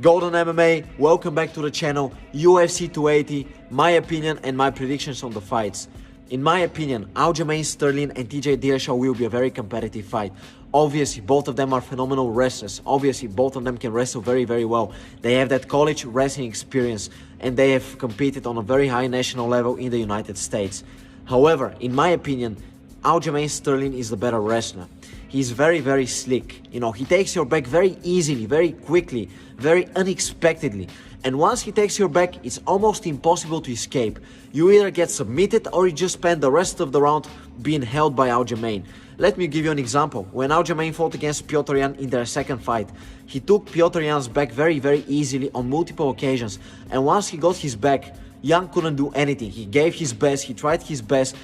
Golden MMA, welcome back to the channel. UFC 280, my opinion and my predictions on the fights. In my opinion, Aljamain Sterling and TJ Dillashaw will be a very competitive fight. Obviously, both of them are phenomenal wrestlers. Obviously, both of them can wrestle very, very well. They have that college wrestling experience and they have competed on a very high national level in the United States. However, in my opinion, Aljamain Sterling is the better wrestler. He's very, very slick. You know, he takes your back very easily, very quickly, very unexpectedly. And once he takes your back, it's almost impossible to escape. You either get submitted or you just spend the rest of the round being held by Aljamain. Let me give you an example. When Aljamain fought against Petr Yan in their second fight, he took Petr Yan's back very, very easily on multiple occasions. And once he got his back, Yan couldn't do anything. He gave his best, he tried his best,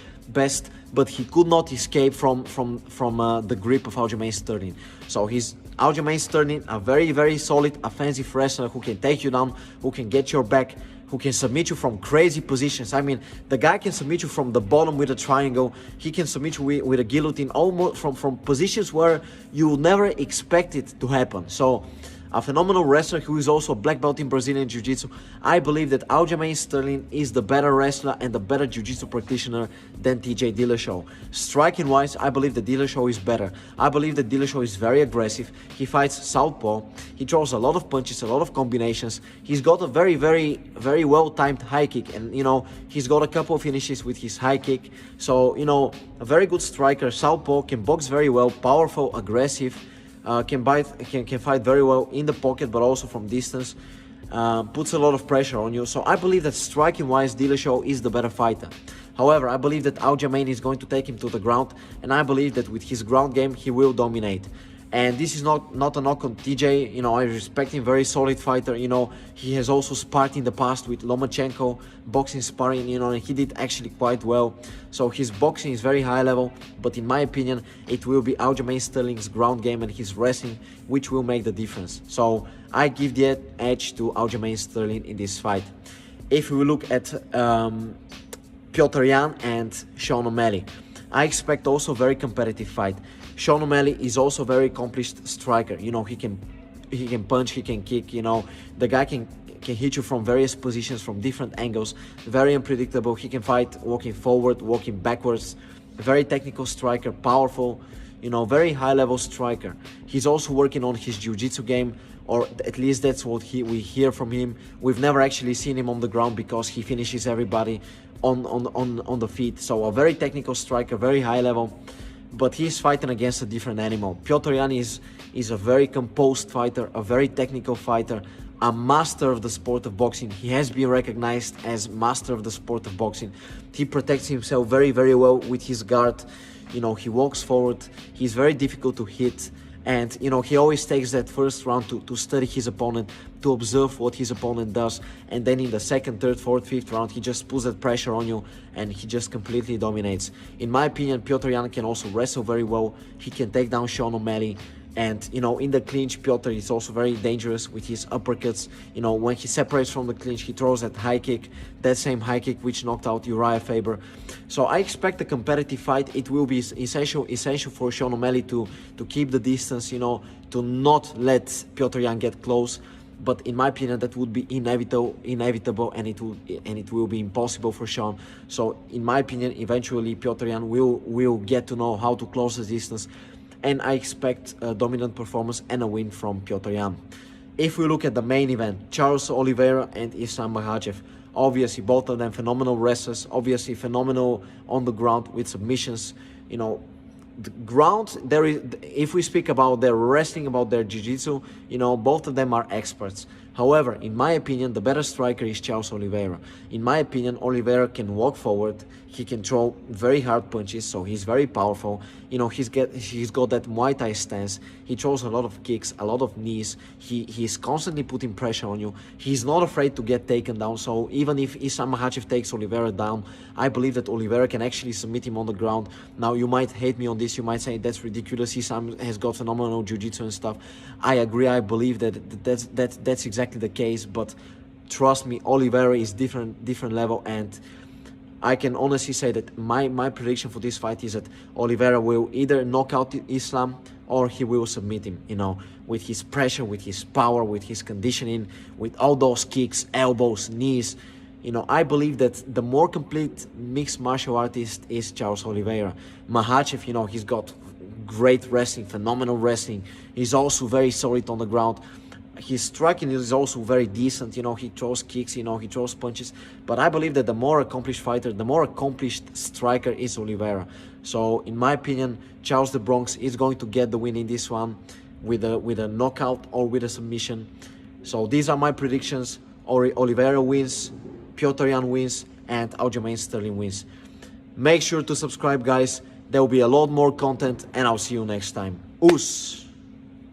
but he could not escape from the grip of Aljamain Sterling. So Aljamain Sterling, a very, very solid offensive wrestler who can take you down, who can get your back, who can submit you from crazy positions. I mean, the guy can submit you from the bottom with a triangle. He can submit you with a guillotine, almost from positions where you will never expect it to happen. So, a phenomenal wrestler who is also a black belt in Brazilian Jiu-Jitsu. I believe that Aljamain Sterling is the better wrestler and the better Jiu-Jitsu practitioner than TJ Dillashaw. Striking wise, I believe that Dillashaw is better. I believe that Dillashaw is very aggressive. He fights southpaw. He throws a lot of punches, a lot of combinations. He's got a very, very, very well-timed high kick, and you know, he's got a couple of finishes with his high kick. So, you know, a very good striker, southpaw, can box very well, powerful, aggressive. Can fight very well in the pocket, but also from distance. Puts a lot of pressure on you. So I believe that striking-wise, Dillashaw is the better fighter. However, I believe that Aljamain is going to take him to the ground, and I believe that with his ground game, he will dominate. And this is not a knock on TJ. You know, I respect him, very solid fighter. You know, he has also sparred in the past with Lomachenko, boxing sparring, you know, and he did actually quite well. So his boxing is very high level, but in my opinion, it will be Aljamain Sterling's ground game and his wrestling which will make the difference. So I give the edge to Aljamain Sterling in this fight. If we look at Petr Yan and Sean O'Malley, I expect also a very competitive fight. Sean O'Malley is also a very accomplished striker. You know, he can punch, he can kick. You know, the guy can hit you from various positions, from different angles. Very unpredictable. He can fight walking forward, walking backwards. Very technical striker, powerful. You know, very high-level striker. He's also working on his jiu-jitsu game, or at least that's what we hear from him. We've never actually seen him on the ground because he finishes everybody on the feet. So a very technical striker, very high level. But he's fighting against a different animal. Petr Yan is a very composed fighter, a very technical fighter, a master of the sport of boxing. He has been recognized as master of the sport of boxing. He protects himself very, very well with his guard. You know, he walks forward. He's very difficult to hit. And, you know, he always takes that first round to study his opponent, to observe what his opponent does. And then in the second, third, fourth, fifth round, he just puts that pressure on you and he just completely dominates. In my opinion, Petr Yan can also wrestle very well. He can take down Sean O'Malley. And, you know, in the clinch, Petr is also very dangerous with his uppercuts. You know, when he separates from the clinch, he throws that high kick, that same high kick which knocked out Uriah Faber. So I expect a competitive fight. It will be essential for Sean O'Malley to keep the distance, you know, to not let Petr Yan get close. But in my opinion, that would be inevitable, and it will be impossible for Sean. So in my opinion, eventually Petr Yan will get to know how to close the distance. And I expect a dominant performance and a win from Petr Yan. If we look at the main event, Charles Oliveira and Islam Makhachev, obviously both of them phenomenal wrestlers, obviously phenomenal on the ground with submissions. You know, the ground, if we speak about their wrestling, about their jiu-jitsu, you know, both of them are experts. However, in my opinion, the better striker is Charles Oliveira. In my opinion, Oliveira can walk forward. He can throw very hard punches, so he's very powerful. You know, he's got that Muay Thai stance. He throws a lot of kicks, a lot of knees. He's constantly putting pressure on you. He's not afraid to get taken down. So even if Islam Makhachev takes Oliveira down, I believe that Oliveira can actually submit him on the ground. Now, you might hate me on this. You might say that's ridiculous. Islam has got phenomenal jiu-jitsu and stuff. I agree. I believe that's exactly the case. But trust me, Oliveira is different level, and I can honestly say that my prediction for this fight is that Oliveira will either knock out Islam or he will submit him, you know, with his pressure, with his power, with his conditioning, with all those kicks, elbows, knees. You know, I believe that the more complete mixed martial artist is Charles Oliveira. Makhachev, you know, he's got great wrestling, phenomenal wrestling. He's also very solid on the ground. His striking is also very decent, you know, he throws kicks, you know, he throws punches. But I believe that the more accomplished fighter, the more accomplished striker is Oliveira. So, in my opinion, Charles the Bronx is going to get the win in this one with a knockout or with a submission. So, these are my predictions. Oliveira wins, Petr Yan wins, and Aljamain Sterling wins. Make sure to subscribe, guys. There will be a lot more content, and I'll see you next time. Oos!